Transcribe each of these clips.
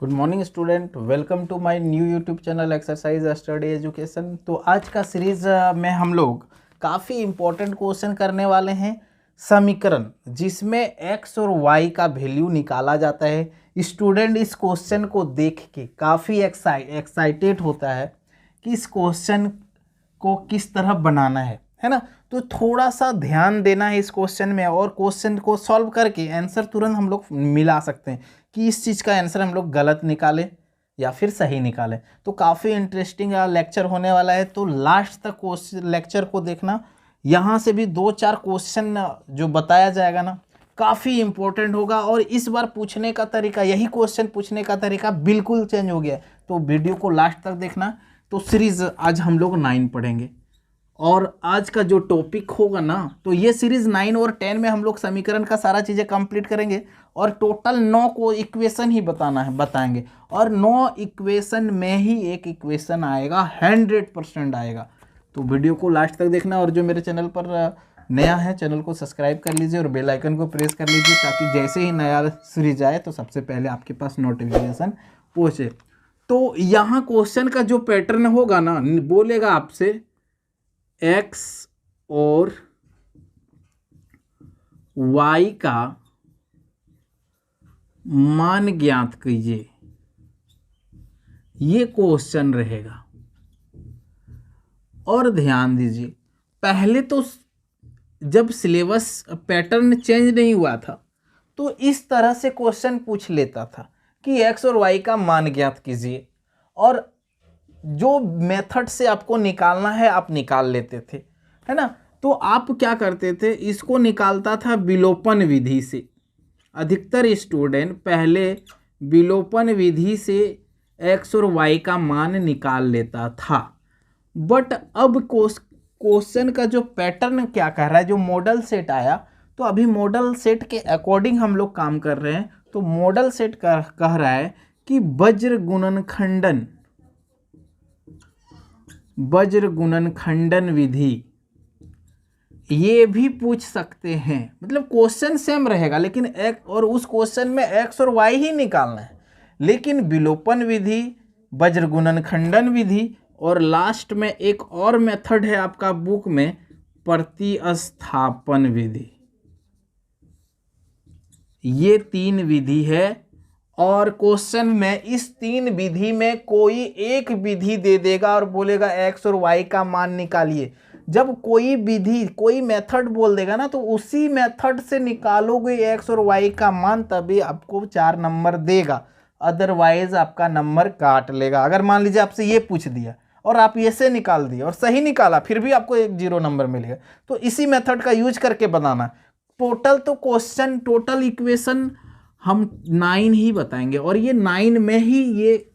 Good morning student, welcome to my new YouTube channel exercise study education. तो आज का series में हम लोग काफ़ी इम्पोर्टेंट क्वेश्चन करने वाले हैं। समीकरण जिसमें एक्स और वाई का वैल्यू निकाला जाता है। स्टूडेंट इस क्वेश्चन को देख के काफ़ी एक्साइटेड होता है कि इस क्वेश्चन को किस तरह बनाना है ना। तो थोड़ा सा ध्यान देना है इस क्वेश्चन में और क्वेश्चन को सॉल्व करके आंसर तुरंत हम लोग मिला सकते हैं कि इस चीज़ का आंसर हम लोग गलत निकालें या फिर सही निकालें। तो काफ़ी इंटरेस्टिंग लेक्चर होने वाला है, तो लास्ट तक क्वेश्चन लेक्चर को देखना। यहाँ से भी 2-4 क्वेश्चन जो बताया जाएगा ना काफ़ी इंपॉर्टेंट होगा। और इस बार पूछने का तरीका, यही क्वेश्चन पूछने का तरीका बिल्कुल चेंज हो गया है। तो वीडियो को लास्ट तक देखना। तो सीरीज आज हम लोग 9 पढ़ेंगे और आज का जो टॉपिक होगा ना, तो ये सीरीज 9 और 10 में हम लोग समीकरण का सारा चीज़ें कंप्लीट करेंगे और टोटल 9 को इक्वेशन ही बताएंगे। और 9 इक्वेशन में ही एक इक्वेशन आएगा, 100% आएगा। तो वीडियो को लास्ट तक देखना और जो मेरे चैनल पर नया है चैनल को सब्सक्राइब कर लीजिए और बेल आइकन को प्रेस कर लीजिए ताकि जैसे ही नया सीरीज आए तो सबसे पहले आपके पास नोटिफिकेशन पहुँचे। तो यहाँ क्वेश्चन का जो पैटर्न होगा ना, बोलेगा आपसे x और y का मान ज्ञात कीजिए, ये क्वेश्चन रहेगा। और ध्यान दीजिए, पहले तो जब सिलेबस पैटर्न चेंज नहीं हुआ था तो इस तरह से क्वेश्चन पूछ लेता था कि x और y का मान ज्ञात कीजिए, और जो मेथड से आपको निकालना है आप निकाल लेते थे, है ना। तो आप क्या करते थे, इसको निकालता था विलोपन विधि से। अधिकतर स्टूडेंट पहले विलोपन विधि से x और y का मान निकाल लेता था। बट अब क्वेश्चन का जो पैटर्न क्या कह रहा है, जो मॉडल सेट आया, तो अभी मॉडल सेट के अकॉर्डिंग हम लोग काम कर रहे हैं। तो मॉडल सेट कह रहा है कि वज्र गुणनखंडन विधि, ये भी पूछ सकते हैं। मतलब क्वेश्चन सेम रहेगा लेकिन एक और उस क्वेश्चन में x और y ही निकालना है, लेकिन विलोपन विधि, वज्र गुणनखंडन विधि और लास्ट में एक और मेथड है आपका बुक में, प्रतिस्थापन विधि। ये 3 विधि है और क्वेश्चन में इस 3 विधि में कोई एक विधि दे देगा और बोलेगा x और y का मान निकालिए। जब कोई विधि, कोई मेथड बोल देगा ना, तो उसी मेथड से निकालोगे x और y का मान, तभी आपको 4 नंबर देगा, अदरवाइज आपका नंबर काट लेगा। अगर मान लीजिए आपसे ये पूछ दिया और आप ये से निकाल दिए और सही निकाला, फिर भी आपको 0 नंबर मिलेगा। तो इसी मेथड का यूज करके बनाना। टोटल तो क्वेश्चन, टोटल इक्वेशन हम 9 ही बताएंगे और ये 9 में ही ये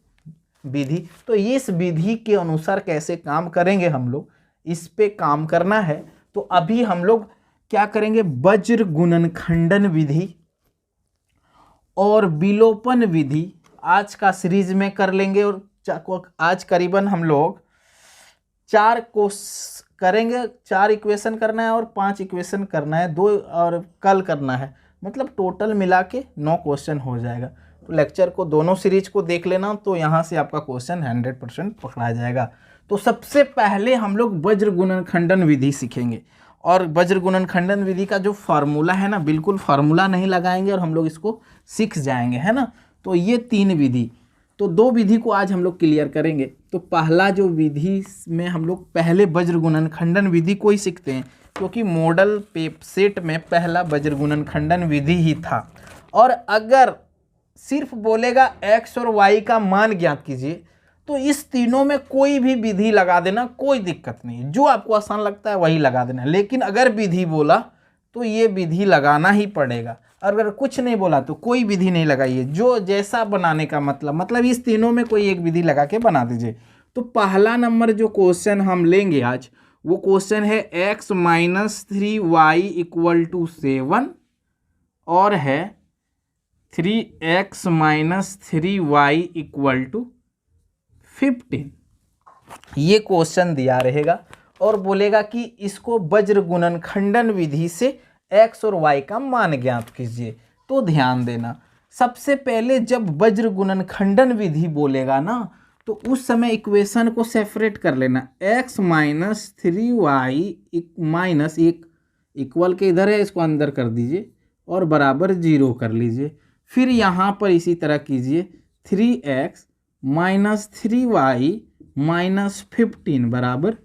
विधि। तो इस विधि के अनुसार कैसे काम करेंगे हम लोग, इस पे काम करना है। तो अभी हम लोग क्या करेंगे, वज्र गुणनखंडन विधि और विलोपन विधि आज का सीरीज में कर लेंगे। और आज करीबन हम लोग 4 करेंगे, 4 इक्वेशन करना है और 5 इक्वेशन करना है, 2 और कल करना है। मतलब टोटल मिला के 9 क्वेश्चन हो जाएगा। तो लेक्चर को, दोनों सीरीज को देख लेना, तो यहाँ से आपका क्वेश्चन 100% पकड़ा जाएगा। तो सबसे पहले हम लोग वज्र गुणनखंडन विधि सीखेंगे। और वज्र गुणनखंडन विधि का जो फार्मूला है ना, बिल्कुल फार्मूला नहीं लगाएंगे और हम लोग इसको सीख जाएंगे, है ना। तो ये 3 विधि, तो 2 विधि को आज हम लोग क्लियर करेंगे। तो पहला जो विधि में हम लोग पहले वज्र गुणनखंडन विधि को ही सीखते हैं, क्योंकि मॉडल सेट में पहला वज्र गुणनखंडन विधि ही था। और अगर सिर्फ बोलेगा x और y का मान ज्ञात कीजिए, तो इस तीनों में कोई भी विधि लगा देना, कोई दिक्कत नहीं, जो आपको आसान लगता है वही लगा देना। लेकिन अगर विधि बोला तो ये विधि लगाना ही पड़ेगा। अगर कुछ नहीं बोला तो कोई विधि नहीं लगाइए, जो जैसा बनाने का मतलब इस तीनों में कोई एक विधि लगा के बना दीजिए। तो पहला नंबर जो क्वेश्चन हम लेंगे आज, वो क्वेश्चन है x - 3y = 7 और है 3x - 3y = 15। ये क्वेश्चन दिया रहेगा और बोलेगा कि इसको वज्र गुणनखंडन विधि से x और y का मान ज्ञात कीजिए। तो ध्यान देना, सबसे पहले जब वज्र गुणनखंडन विधि बोलेगा ना तो उस समय इक्वेशन को सेपरेट कर लेना। x माइनस 3y माइनस एक इक्वल के इधर है, इसको अंदर कर दीजिए और बराबर 0 कर लीजिए। फिर यहाँ पर इसी तरह कीजिए 3x माइनस 3y माइनस 15 बराबर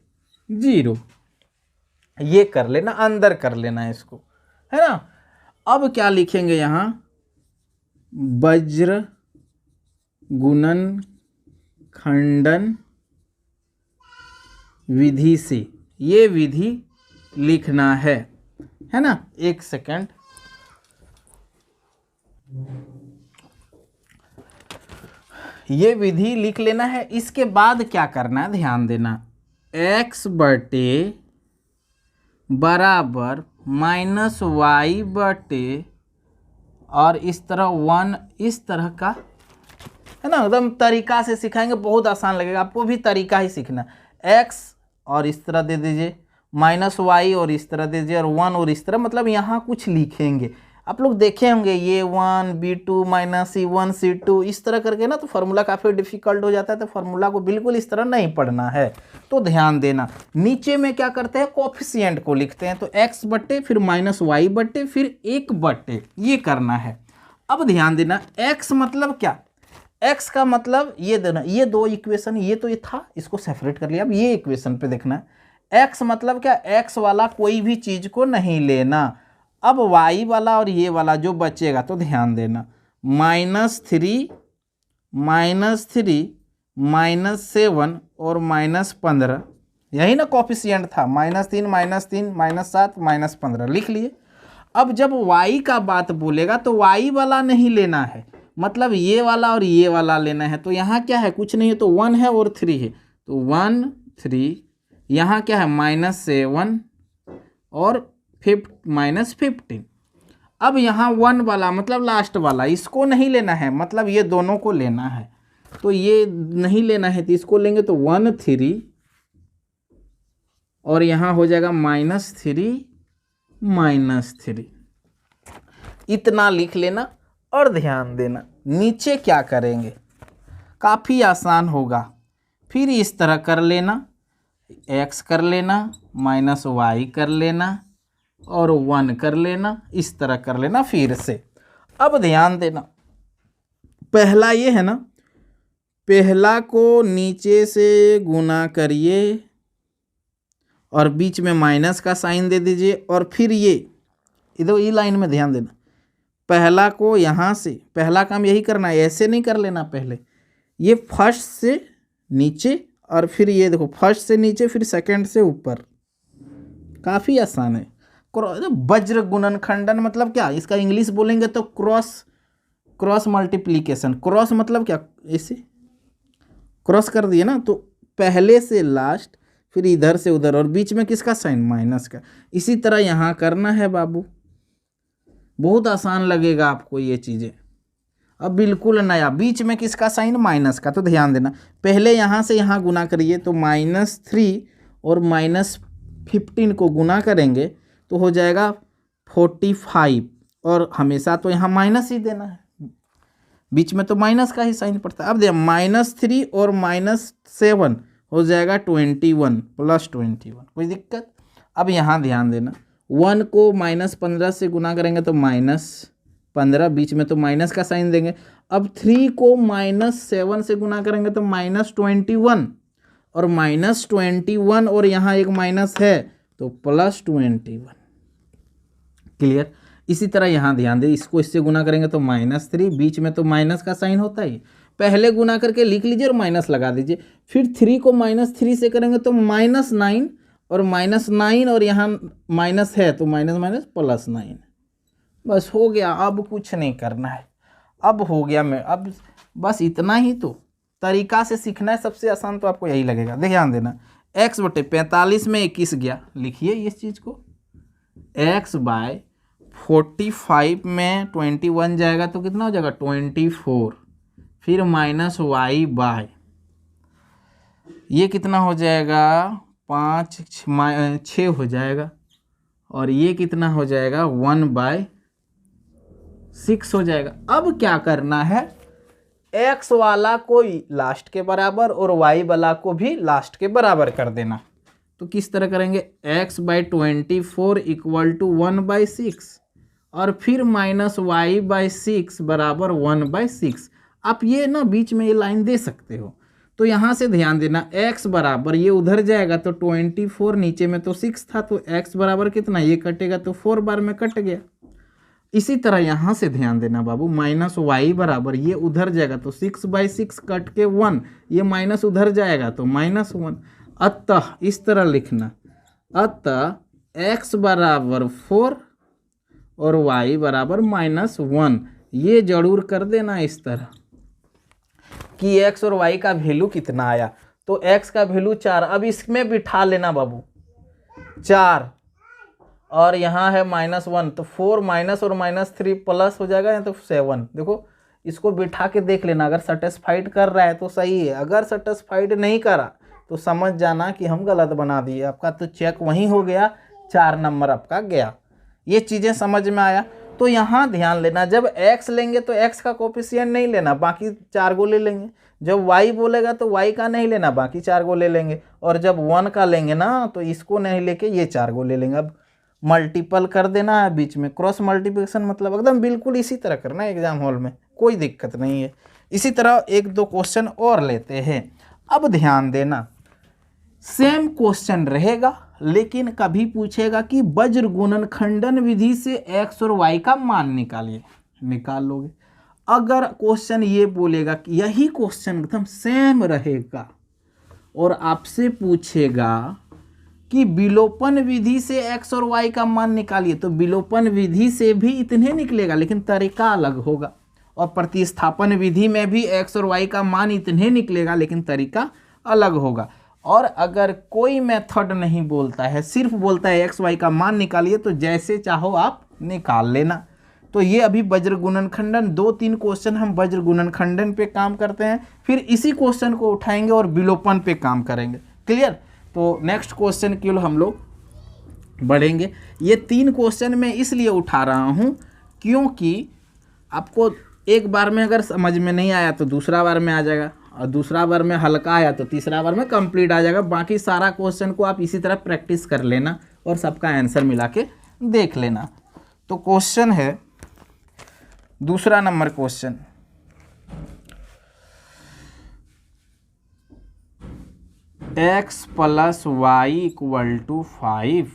0। ये कर लेना, अंदर कर लेना इसको, है ना। अब क्या लिखेंगे यहाँ, वज्र गुणनखंडन विधि से ये विधि लिखना है ना। एक सेकंड, ये विधि लिख लेना है। इसके बाद क्या करना है, ध्यान देना, x बटे बराबर माइनस वाई बटे और इस तरह 1, इस तरह का, है ना। एकदम तरीका से सिखाएंगे, बहुत आसान लगेगा आपको भी, तरीका ही सीखना। x और इस तरह दे दीजिए, माइनस वाई और इस तरह दे दीजिए, और 1 और इस तरह, मतलब यहाँ कुछ लिखेंगे। आप लोग देखे होंगे ये 1 b2 माइनस c1 c2 इस तरह करके ना, तो फार्मूला काफ़ी डिफिकल्ट हो जाता है। तो फार्मूला को बिल्कुल इस तरह नहीं पढ़ना है। तो ध्यान देना, नीचे में क्या करते हैं, कोफिशिएंट को लिखते हैं। तो x बट्टे फिर माइनस वाई बट्टे फिर 1 बट्टे, ये करना है। अब ध्यान देना, x मतलब क्या, x का मतलब ये देना, ये दो इक्वेशन, ये तो ये था, इसको सेपरेट कर लिया। अब ये इक्वेशन पे देखना है, x मतलब क्या, x वाला कोई भी चीज को नहीं लेना। अब y वाला और ये वाला जो बचेगा, तो ध्यान देना, -3 -7 और -15, यही ना कोफिशिएंट था, -3 -3 -7 -15 लिख लिए। अब जब y का बात बोलेगा तो y वाला नहीं लेना है, मतलब ये वाला और ये वाला लेना है। तो यहाँ क्या है, कुछ नहीं है, तो 1 है और 3 है, तो 1 3। यहाँ क्या है, -7 और -15। अब यहाँ 1 वाला मतलब लास्ट वाला, इसको नहीं लेना है, मतलब ये दोनों को लेना है। तो ये नहीं लेना है तो इसको लेंगे, तो 1 3 और यहाँ हो जाएगा -3 -3, इतना लिख लेना। और ध्यान देना, नीचे क्या करेंगे, काफ़ी आसान होगा। फिर इस तरह कर लेना, x कर लेना, -y कर लेना और 1 कर लेना, इस तरह कर लेना फिर से। अब ध्यान देना, पहला ये है ना, पहला को नीचे से गुना करिए और बीच में माइनस का साइन दे दीजिए, और फिर ये इधर ये लाइन में ध्यान देना, पहला को यहाँ से, पहला काम यही करना है, ऐसे नहीं कर लेना, पहले ये फर्स्ट से नीचे और फिर ये देखो फर्स्ट से नीचे फिर सेकंड से ऊपर, काफ़ी आसान है। वज्र गुणनखंडन मतलब क्या, इसका इंग्लिश बोलेंगे तो क्रॉस मल्टीप्लीकेशन। क्रॉस मतलब क्या, ऐसे क्रॉस कर दिए ना, तो पहले से लास्ट फिर इधर से उधर और बीच में किसका साइन, माइनस का। इसी तरह यहाँ करना है बाबू, बहुत आसान लगेगा आपको ये चीज़ें। अब बिल्कुल नया, बीच में किसका साइन, माइनस का। तो ध्यान देना, पहले यहाँ से यहाँ गुना करिए, तो -3 और -15 को गुना करेंगे तो हो जाएगा 45, और हमेशा तो यहाँ माइनस ही देना है, बीच में तो माइनस का ही साइन पड़ता है। अब देखिए -3 और -7 हो जाएगा 21 + 21, कोई दिक्कत। अब यहाँ ध्यान देना, 1 को -15 से गुना करेंगे तो -15, बीच में तो माइनस का साइन देंगे। अब 3 को -7 से गुना करेंगे तो -21 और -21 और यहाँ एक माइनस है तो +21, क्लियर। इसी तरह यहाँ ध्यान दे, इसको इससे गुना करेंगे तो -3, बीच में तो माइनस का साइन होता ही, पहले गुना करके लिख लीजिए और माइनस लगा दीजिए। फिर 3 को -3 से करेंगे तो -9 और -9 और यहाँ माइनस है तो माइनस +9, बस हो गया। अब कुछ नहीं करना है, अब हो गया। मैं अब बस इतना ही तो तरीका से सीखना है, सबसे आसान तो आपको यही लगेगा। ध्यान देना, x बटे 45 में 21 गया, लिखिए इस चीज़ को, x बाय 45 में 21 जाएगा तो कितना हो जाएगा 24, फिर -y बाय ये कितना हो जाएगा 5 6 हो जाएगा, और ये कितना हो जाएगा 1/6 6 हो जाएगा। अब क्या करना है, x वाला को लास्ट के बराबर और y वाला को भी लास्ट के बराबर कर देना। तो किस तरह करेंगे, x/24 इक्वल टू 1/6 और फिर -y/6 बराबर 1/6। आप ये ना बीच में ये लाइन दे सकते हो। तो यहाँ से ध्यान देना, x बराबर ये उधर जाएगा तो 24, नीचे में तो 6 था, तो x बराबर कितना, ये कटेगा तो 4 बार में कट गया। इसी तरह यहाँ से ध्यान देना बाबू, -y बराबर ये उधर जाएगा तो 6/6 कट के 1, ये माइनस उधर जाएगा तो -1। अतः इस तरह लिखना, अतः x बराबर 4 और y बराबर -1। ये जरूर कर देना इस तरह कि x और y का वैल्यू कितना आया। तो x का वैल्यू 4, अब इसमें बिठा लेना बाबू 4 और यहाँ है -1, तो 4 माइनस और -3 प्लस हो जाएगा या तो 7। देखो इसको बिठा के देख लेना, अगर सेटिस्फाइड कर रहा है तो सही है, अगर सेटिस्फाइड नहीं करा तो समझ जाना कि हम गलत बना दिए। आपका तो चेक वहीं हो गया, 4 नंबर आपका गया। ये चीज़ें समझ में आया। तो यहाँ ध्यान लेना, जब x लेंगे तो x का कोफिशिएंट नहीं लेना, बाकी 4 गो ले लेंगे। जब y बोलेगा तो y का नहीं लेना, बाकी 4 गो ले लेंगे। और जब 1 का लेंगे ना तो इसको नहीं लेके ये 4 गो ले लेंगे। अब मल्टीपल कर देना है बीच में, क्रॉस मल्टीप्लिकेशन मतलब एकदम बिल्कुल इसी तरह करना है एग्जाम हॉल में, कोई दिक्कत नहीं है। इसी तरह 1-2 क्वेश्चन और लेते हैं। अब ध्यान देना, सेम क्वेश्चन रहेगा लेकिन कभी पूछेगा कि वज्र गुणनखंडन विधि से x और y का मान निकालिए, निकाल लोगे। अगर क्वेश्चन ये बोलेगा कि यही क्वेश्चन एकदम सेम रहेगा और आपसे पूछेगा कि विलोपन विधि से x और y का मान निकालिए, तो विलोपन विधि से भी इतने निकलेगा लेकिन तरीका अलग होगा। और प्रतिस्थापन विधि में भी x और y का मान इतने निकलेगा लेकिन तरीका अलग होगा। और अगर कोई मेथड नहीं बोलता है, सिर्फ बोलता है x y का मान निकालिए, तो जैसे चाहो आप निकाल लेना। तो ये अभी वज्र गुणनखंडन 2-3 क्वेश्चन हम वज्र गुणनखंडन पे काम करते हैं, फिर इसी क्वेश्चन को उठाएंगे और विलोपन पे काम करेंगे। क्लियर? तो नेक्स्ट क्वेश्चन के लिए हम लोग बढ़ेंगे। ये 3 क्वेश्चन मैं इसलिए उठा रहा हूँ क्योंकि आपको एक बार में अगर समझ में नहीं आया तो दूसरा बार में आ जाएगा, और दूसरा बार में हल्का आया तो तीसरा बार में कंप्लीट आ जाएगा। बाकी सारा क्वेश्चन को आप इसी तरह प्रैक्टिस कर लेना और सबका आंसर मिला के देख लेना। तो क्वेश्चन है दूसरा नंबर क्वेश्चन, x + y = 5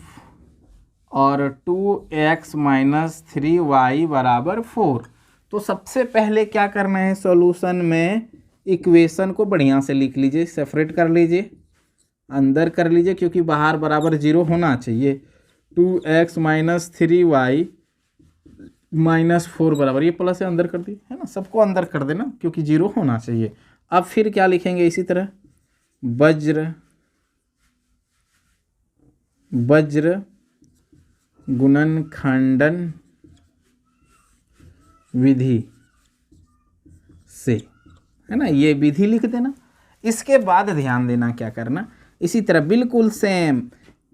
और 2x - 3y = 4। तो सबसे पहले क्या करना है, सॉल्यूशन में इक्वेशन को बढ़िया से लिख लीजिए, सेपरेट कर लीजिए, अंदर कर लीजिए क्योंकि बाहर बराबर 0 होना चाहिए। 2x - 3y - 4 बराबर, ये प्लस से अंदर कर दी है ना, सबको अंदर कर देना क्योंकि 0 होना चाहिए। अब फिर क्या लिखेंगे, इसी तरह वज्र गुणनखंडन विधि से, है ना, ये विधि लिख देना। इसके बाद ध्यान देना क्या करना, इसी तरह बिल्कुल सेम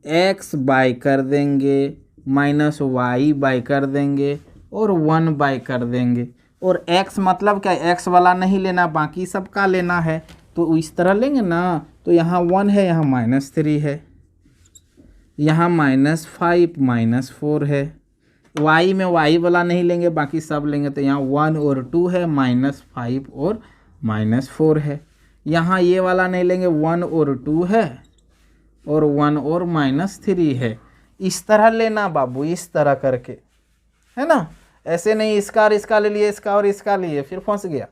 x बाय कर देंगे, -y कर देंगे और 1 कर देंगे। और x मतलब क्या, x वाला नहीं लेना, बाकी सबका लेना है। तो इस तरह लेंगे ना, तो यहाँ 1 है, यहाँ -3 है, यहाँ -5 -4 है। y में y वाला नहीं लेंगे, बाकी सब लेंगे, तो यहाँ 1 और 2 है, -5 और -4 है। यहाँ ये वाला नहीं लेंगे, 1 और 2 है और 1 और -3 है। इस तरह लेना बाबू, इस तरह करके, है ना, ऐसे नहीं इसका और इसका ले लिए, इसका और इसका लिए, फिर फंस गया।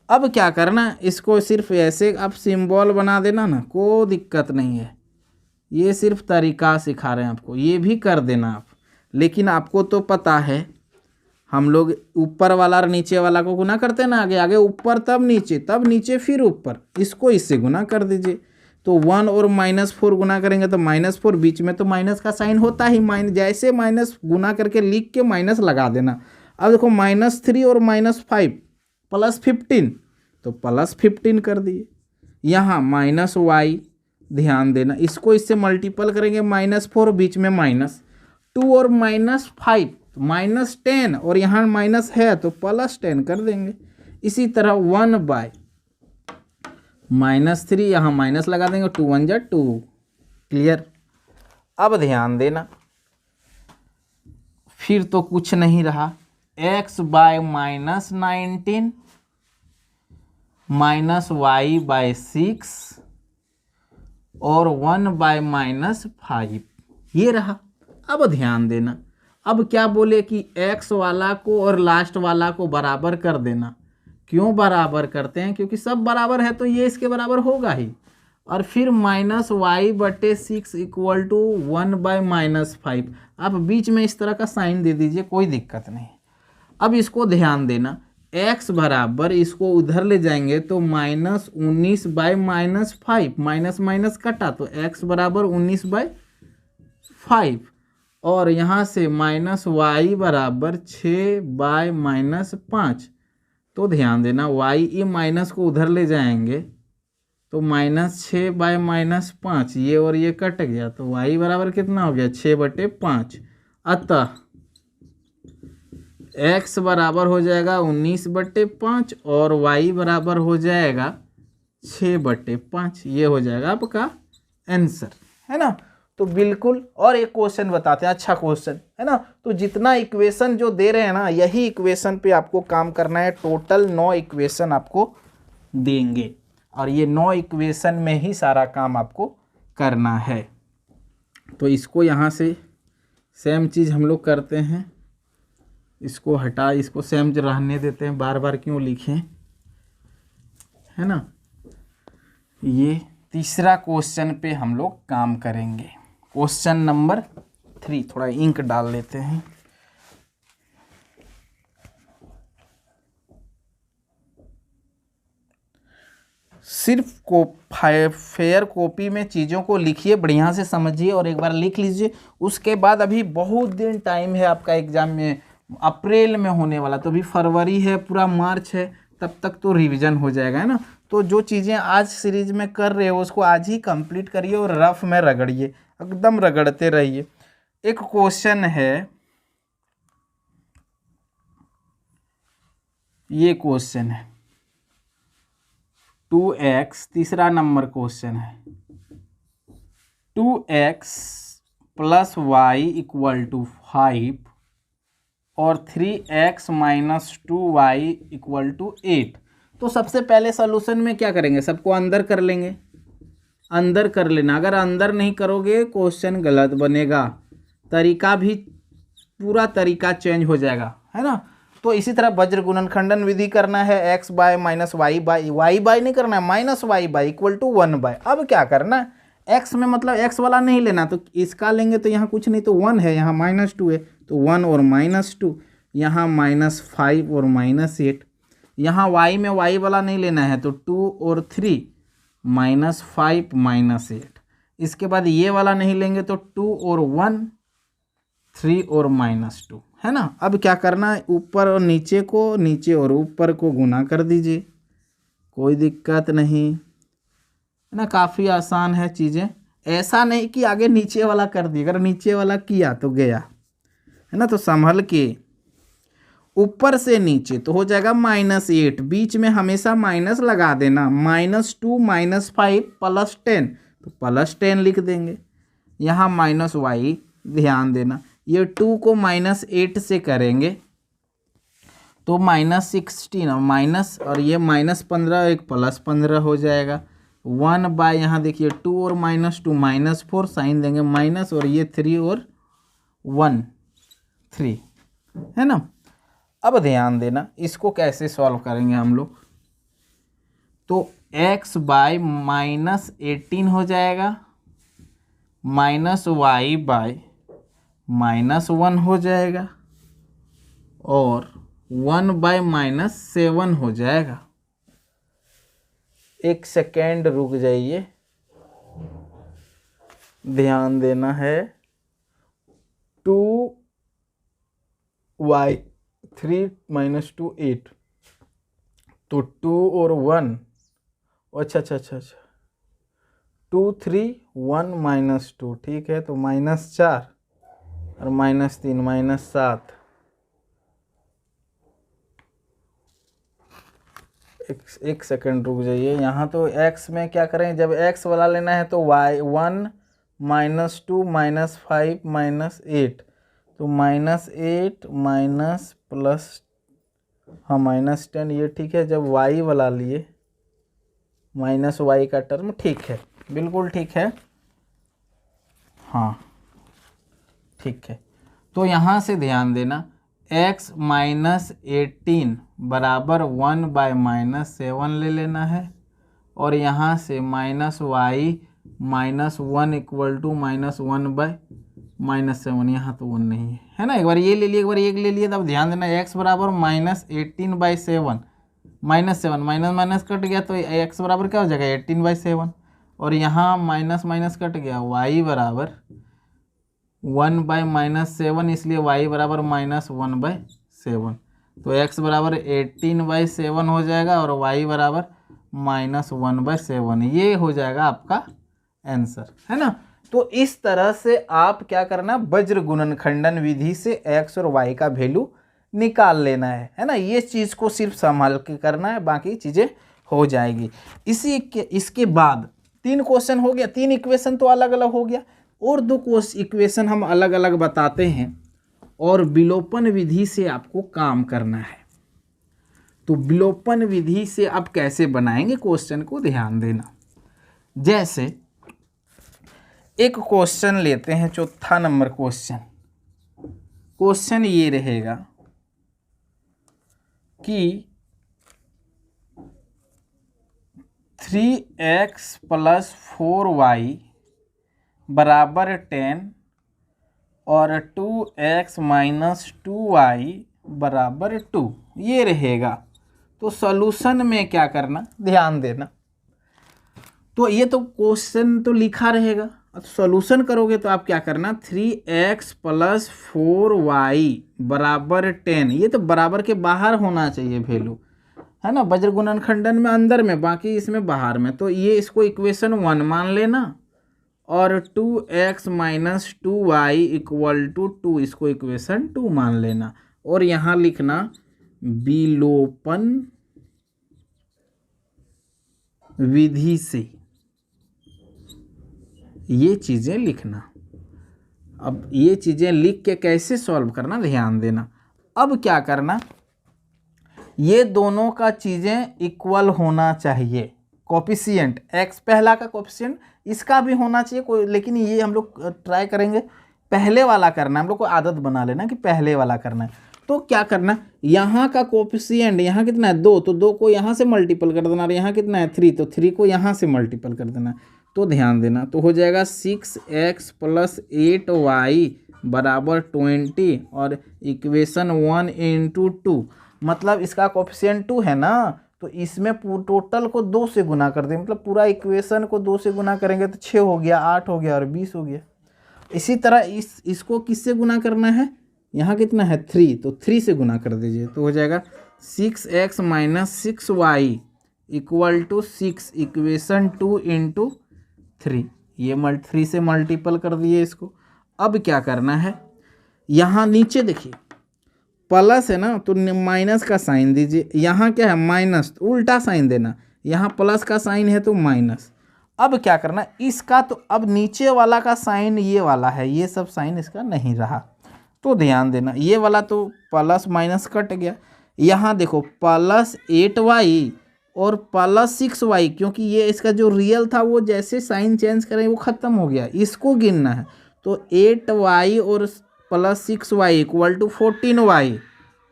अब क्या करना, इसको सिर्फ ऐसे आप सिंबल बना देना ना, कोई दिक्कत नहीं है। ये सिर्फ तरीका सिखा रहे हैं आपको, ये भी कर देना आप। लेकिन आपको तो पता है हम लोग ऊपर वाला और नीचे वाला को गुना करते हैं ना, आगे आगे ऊपर तब नीचे फिर ऊपर, इसको इससे गुना कर दीजिए। तो 1 और -4 गुना करेंगे तो -4, बीच में तो माइनस का साइन होता ही, जैसे माइनस गुना करके लिख के माइनस लगा देना। अब देखो -3 और -5 +15, तो +15 कर दिए। यहाँ -y, ध्यान देना, इसको इससे मल्टीपल करेंगे, -4 बीच में -2 और -5 तो -10 और यहाँ माइनस है तो +10 कर देंगे। इसी तरह 1/-3 यहाँ माइनस लगा देंगे, 2 1 जा 2। क्लियर। अब ध्यान देना, फिर तो कुछ नहीं रहा, x/-19 -y/6 और 1/-5 ये रहा। अब ध्यान देना, अब क्या बोले कि x वाला को और लास्ट वाला को बराबर कर देना। क्यों बराबर करते हैं? क्योंकि सब बराबर है तो ये इसके बराबर होगा ही। और फिर -y/6 इक्वल टू 1/-5। आप बीच में इस तरह का साइन दे दीजिए, कोई दिक्कत नहीं। अब इसको ध्यान देना, x बराबर, इसको उधर ले जाएंगे तो -19/-5, माइनस माइनस कटा तो x बराबर 19/5 और यहाँ से -y बराबर 6/-5। तो ध्यान देना, y माइनस को उधर ले जाएंगे तो -6/-5, ये और ये कट गया तो y बराबर कितना हो गया? 6/5। अतः x बराबर हो जाएगा 19/5 और y बराबर हो जाएगा 6/5। ये हो जाएगा आपका आंसर, है ना। तो बिल्कुल। और एक क्वेश्चन बताते हैं, अच्छा क्वेश्चन है ना। तो जितना इक्वेशन जो दे रहे हैं ना, यही इक्वेशन पे आपको काम करना है। टोटल 9 इक्वेशन आपको देंगे और ये 9 इक्वेशन में ही सारा काम आपको करना है। तो इसको यहाँ से सेम चीज़ हम लोग करते हैं, इसको हटा, इसको सेम रहने देते हैं, बार बार क्यों लिखें, है ना। ये तीसरा क्वेश्चन पे हम लोग काम करेंगे। क्वेश्चन नंबर 3, थोड़ा इंक डाल लेते हैं। सिर्फ फेयर कॉपी में चीज़ों को लिखिए, बढ़िया से समझिए और एक बार लिख लीजिए। उसके बाद अभी बहुत दिन टाइम है आपका एग्जाम में, अप्रैल में होने वाला, तो अभी फरवरी है, पूरा मार्च है, तब तक तो रिवीजन हो जाएगा, है ना। तो जो चीज़ें आज सीरीज में कर रहे हो उसको आज ही कंप्लीट करिए और रफ में रगड़िए, एकदम रगड़ते रहिए। एक क्वेश्चन है, ये क्वेश्चन है 2x, तीसरा नंबर क्वेश्चन है 2x + y = 5 और 3x - 2y = 8। तो सबसे पहले सॉल्यूशन में क्या करेंगे, सबको अंदर कर लेंगे, अंदर कर लेना। अगर अंदर नहीं करोगे क्वेश्चन गलत बनेगा, तरीका भी पूरा तरीका चेंज हो जाएगा, है ना। तो इसी तरह वज्र गुणनखंडन विधि करना है, x/-y नहीं करना है, -y/= 1/। अब क्या करना है, x में मतलब x वाला नहीं लेना, तो इसका लेंगे तो यहाँ कुछ नहीं, तो 1 है, यहाँ -2 है तो 1 और -2, यहाँ -5 और -8। यहाँ y में y वाला नहीं लेना है तो 2 और 3, -5 -8। इसके बाद ये वाला नहीं लेंगे तो 2 और 1, 3 और -2, है ना। अब क्या करना है, ऊपर और नीचे को, नीचे और ऊपर को गुना कर दीजिए, कोई दिक्कत नहीं, है ना। काफ़ी आसान है चीज़ें, ऐसा नहीं कि आगे नीचे वाला कर दिए, अगर नीचे वाला किया तो गया, है ना। तो संभल के ऊपर से नीचे तो हो जाएगा -8, बीच में हमेशा माइनस लगा देना, -2 -5 +10, तो +10 लिख देंगे। यहाँ -y, ध्यान देना, ये 2 को -8 से करेंगे तो -16 और माइनस, और ये -15 एक +15 हो जाएगा। 1/, यहाँ देखिए 2 और -2 -4, साइन देंगे माइनस, और ये 3 और 1 3, है ना। अब ध्यान देना, इसको कैसे सॉल्व करेंगे हम लोग, तो x/-18 हो जाएगा, -y/-1 हो जाएगा और 1/-7 हो जाएगा। एक सेकेंड रुक जाइए, ध्यान देना है। 2y 3 - 2 8, तो 2 और 1, अच्छा 2 3 1 -2, ठीक है, तो -4 और -3 -7, एक सेकंड रुक जाइए। यहाँ तो x में क्या करें, जब x वाला लेना है तो y 1 -2 -5 -8, तो -8 माइनस प्लस, हाँ -10 ये ठीक है। जब y वाला लिए -y का टर्म, ठीक है, बिल्कुल ठीक है, हाँ ठीक है। तो यहाँ से ध्यान देना x -18 बराबर 1/-7 ले लेना है, और यहाँ से -y -1 इक्वल टू -1/-7, यहाँ तो 1 नहीं है ना। एक बार ये ले लिए, एक बार ये ले लिए, तब ध्यान देना x बराबर -18/7, -7 माइनस कट गया तो x बराबर क्या हो जाएगा 18/7, और यहाँ माइनस माइनस कट गया, y बराबर 1/-7, इसलिए y बराबर -1/7, तो x बराबर 18/7 हो जाएगा और y बराबर -1/7, ये हो जाएगा आपका आंसर, है ना। तो इस तरह से आप क्या करना, वज्र गुणनखंडन विधि से x और y का वैल्यू निकाल लेना है ना। ये चीज़ को सिर्फ संभाल के करना है, बाकी चीज़ें हो जाएगी। इसके बाद 3 क्वेश्चन हो गया, 3 इक्वेशन तो अलग अलग हो गया, और 2 इक्वेशन हम अलग अलग बताते हैं, और विलोपन विधि से आपको काम करना है। तो विलोपन विधि से आप कैसे बनाएंगे क्वेश्चन को ध्यान देना। जैसे एक क्वेश्चन लेते हैं, चौथा नंबर क्वेश्चन ये रहेगा कि 3x + 4y बराबर 10 और 2x - 2y बराबर 2, ये रहेगा। तो सॉल्यूशन में क्या करना, ध्यान देना। तो ये तो क्वेश्चन तो लिखा रहेगा, अब सॉल्यूशन करोगे तो आप क्या करना, 3x + 4y बराबर 10, ये तो बराबर के बाहर होना चाहिए वैल्यू, है ना। वज्र गुणनखंडन में अंदर में, बाकी इसमें बाहर में, तो ये इसको इक्वेशन 1 मान लेना, और 2x - 2y = 2, इसको इक्वेशन 2 मान लेना, और यहाँ लिखना विलोपन विधि से, ये चीज़ें लिखना। अब ये चीज़ें लिख के कैसे सॉल्व करना ध्यान देना। अब क्या करना, ये दोनों का चीज़ें इक्वल होना चाहिए, कोफिशिएंट x पहला का कोफिशिएंट इसका भी होना चाहिए कोई, लेकिन ये हम लोग ट्राई करेंगे पहले वाला करना, हम लोग को आदत बना लेना कि पहले वाला करना है। तो क्या करना, यहाँ का कोफिशिएंट यहाँ कितना है 2, तो 2 को यहाँ से मल्टीपल कर देना, और यहाँ कितना है 3, तो 3 को यहाँ से मल्टीपल कर देना। तो ध्यान देना, तो हो जाएगा 6x + 8y बराबर 20, और इक्वेशन 1 × 2, मतलब इसका कोफिशिएंट 2 है ना, तो इसमें टोटल को 2 से गुना कर दें, मतलब पूरा इक्वेशन को 2 से गुना करेंगे तो 6 हो गया, 8 हो गया और 20 हो गया। इसी तरह इसको किससे गुना करना है, यहाँ कितना है 3, तो 3 से गुना कर दीजिए, तो हो जाएगा 6x - 6y = 6, इक्वेशन 2 × 3, ये 3 से मल्टीपल कर दिए इसको। अब क्या करना है, यहाँ नीचे देखिए प्लस है ना, तो माइनस का साइन दीजिए, यहाँ क्या है माइनस, तो उल्टा साइन देना, यहाँ प्लस का साइन है तो माइनस। अब क्या करना इसका, तो अब नीचे वाला का साइन ये वाला है, ये सब साइन इसका नहीं रहा, तो ध्यान देना ये वाला तो प्लस माइनस कट गया। यहाँ देखो +8y और +6y, क्योंकि ये इसका जो रियल था वो जैसे साइन चेंज करें वो ख़त्म हो गया, इसको गिनना है। तो 8y और +6y = 14y,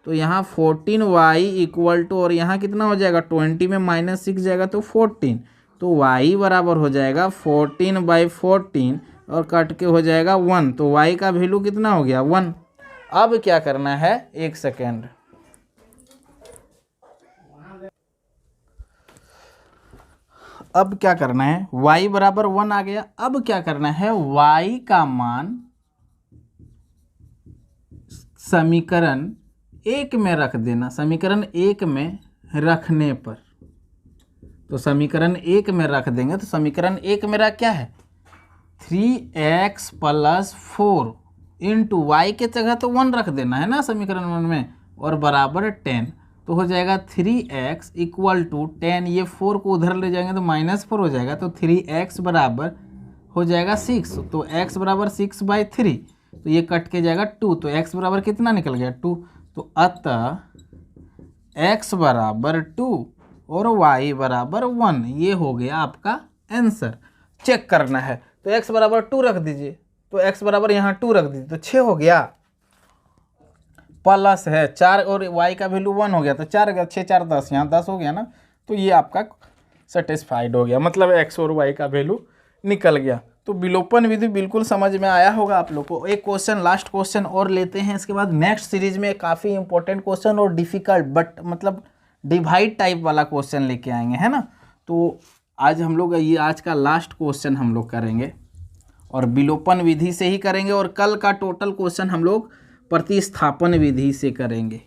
तो यहाँ 14y = और यहाँ कितना हो जाएगा 20 में -6 जाएगा तो 14, तो y बराबर हो जाएगा 14/14 और कट के हो जाएगा 1, तो y का वैल्यू कितना हो गया 1। अब क्या करना है, एक सेकेंड, अब क्या करना है, y बराबर 1 आ गया। अब क्या करना है, y का मान समीकरण 1 में रख देना, समीकरण 1 में रखने पर, तो समीकरण 1 में रख देंगे, तो समीकरण 1 मेरा क्या है 3x + 4 × y के जगह तो 1 रख देना है ना समीकरण 1 में, और बराबर 10, तो हो जाएगा 3x इक्वल टू 10, ये 4 को उधर ले जाएंगे तो -4 हो जाएगा, तो 3x बराबर हो जाएगा 6, तो x बराबर 6/3, तो ये कट के जाएगा 2, तो x बराबर कितना निकल गया 2, तो अतः x बराबर 2 और y बराबर 1, ये हो गया आपका आंसर। चेक करना है तो x बराबर 2 रख दीजिए, तो x बराबर यहाँ 2 रख दीजिए, तो 6 हो गया, प्लस है 4 और y का वैल्यू 1 हो गया, तो 4 गया, 6 4 10, यहाँ 10 हो गया ना, तो ये आपका सेटिस्फाइड हो गया, मतलब x और y का वैल्यू निकल गया। तो विलोपन विधि बिल्कुल समझ में आया होगा आप लोग को। एक क्वेश्चन, लास्ट क्वेश्चन और लेते हैं, इसके बाद नेक्स्ट सीरीज में काफ़ी इंपॉर्टेंट क्वेश्चन और डिफिकल्ट बट मतलब डिवाइड टाइप वाला क्वेश्चन लेके आएंगे, है ना। तो आज हम लोग ये आज का लास्ट क्वेश्चन हम लोग करेंगे और विलोपन विधि से ही करेंगे, और कल का टोटल क्वेश्चन हम लोग प्रतिस्थापन विधि से करेंगे।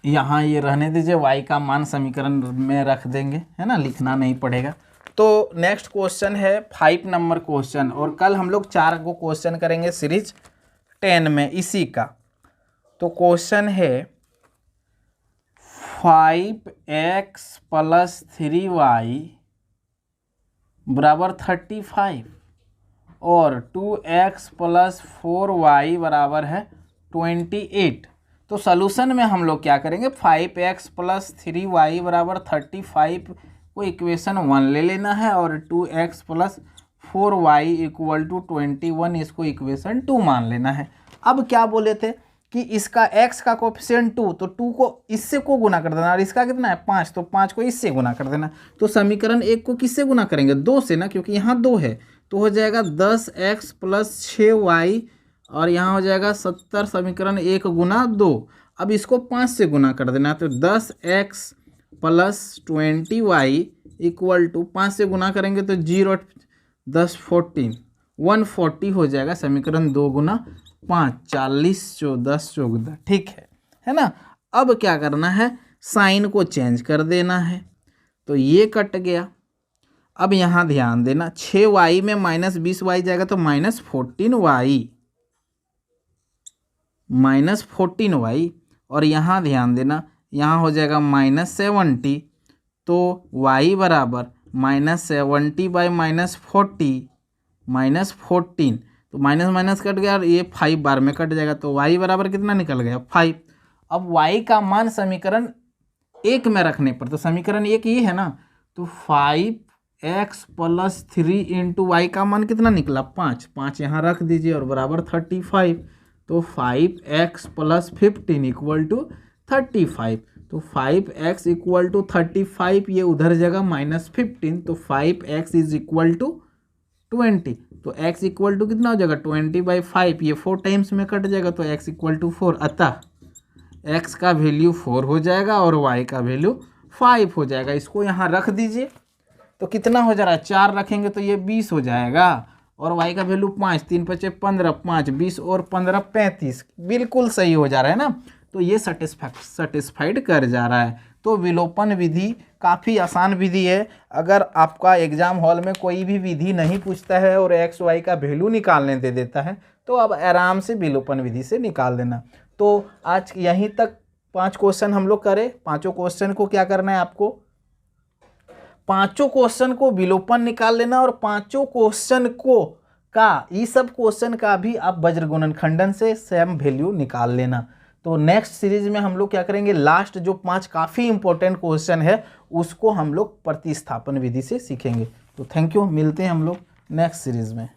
यहाँ ये रहने दीजिए, y का मान समीकरण में रख देंगे, है ना, लिखना नहीं पड़ेगा। तो नेक्स्ट क्वेश्चन है 5 नंबर क्वेश्चन, और कल हम लोग 4 को क्वेश्चन करेंगे सीरीज 10 में इसी का। तो क्वेश्चन है 5x + 3y बराबर 35 और 2x + 4y बराबर है 28। तो सॉल्यूशन में हम लोग क्या करेंगे, 5x + 3y बराबर 35 को इक्वेशन 1 ले लेना है, और 2x + 4y इक्वल टू 21 इसको इक्वेशन 2 मान लेना है। अब क्या बोले थे कि इसका x का कोफिशिएंट 2, तो 2 को इससे को गुना कर देना, और इसका कितना है 5, तो 5 को इससे गुना कर देना। तो समीकरण 1 को किससे गुना करेंगे, 2 से ना, क्योंकि यहाँ 2 है, तो हो जाएगा 10x + 6y, और यहाँ हो जाएगा 70, समीकरण 1 गुना 2। अब इसको 5 से गुना कर देना, तो 10x + 20y इक्वल टू 5 से गुना करेंगे तो 0 10 14 140 हो जाएगा, समीकरण 2 गुना 5 40 14 14, ठीक है ना। अब क्या करना है, साइन को चेंज कर देना है, तो ये कट गया। अब यहाँ ध्यान देना, 6y में -20y जाएगा तो -14y, और यहाँ ध्यान देना, यहाँ हो जाएगा -70, तो y बराबर -70/-40 -14, तो माइनस माइनस कट गया और ये 5 बार में कट जाएगा, तो y बराबर कितना निकल गया 5। अब y का मान समीकरण 1 में रखने पर, तो समीकरण 1 ये है ना, तो 5x + 3 × y का मान कितना निकला 5, 5 यहाँ रख दीजिए और बराबर 35, तो 5x + 15 इक्वल टू 35, तो 5x इक्वल टू 35, ये उधर जगह -15, तो 5x इज इक्वल टू 20, तो x इक्वल टू कितना हो जाएगा 20/5, ये 4 टाइम्स में कट जाएगा, तो x इक्वल टू 4, अतः x का वैल्यू 4 हो जाएगा और y का वैल्यू 5 हो जाएगा। इसको यहाँ रख दीजिए, तो कितना हो जा रहा है 4 रखेंगे तो ये 20 हो जाएगा, और y का वैल्यू 5, 3 × 5 = 15, 5 20 और 15 35, बिल्कुल सही हो जा रहा है ना। तो ये सेटिस्फाइड कर जा रहा है। तो विलोपन विधि काफ़ी आसान विधि है। अगर आपका एग्जाम हॉल में कोई भी विधि नहीं पूछता है और एक्स वाई का वैल्यू निकालने दे देता है, तो अब आराम से विलोपन विधि से निकाल देना। तो आज यहीं तक 5 क्वेश्चन हम लोग करें। 5 क्वेश्चन को क्या करना है आपको, 5 क्वेश्चन को विलोपन निकाल लेना, और 5 क्वेश्चन को का ये सब क्वेश्चन का भी आप वज्र गुणनखंडन से सेम वैल्यू निकाल लेना। तो नेक्स्ट सीरीज में हम लोग क्या करेंगे, लास्ट जो 5 काफ़ी इंपॉर्टेंट क्वेश्चन है उसको हम लोग प्रतिस्थापन विधि से सीखेंगे। तो थैंक यू, मिलते हैं हम लोग नेक्स्ट सीरीज में।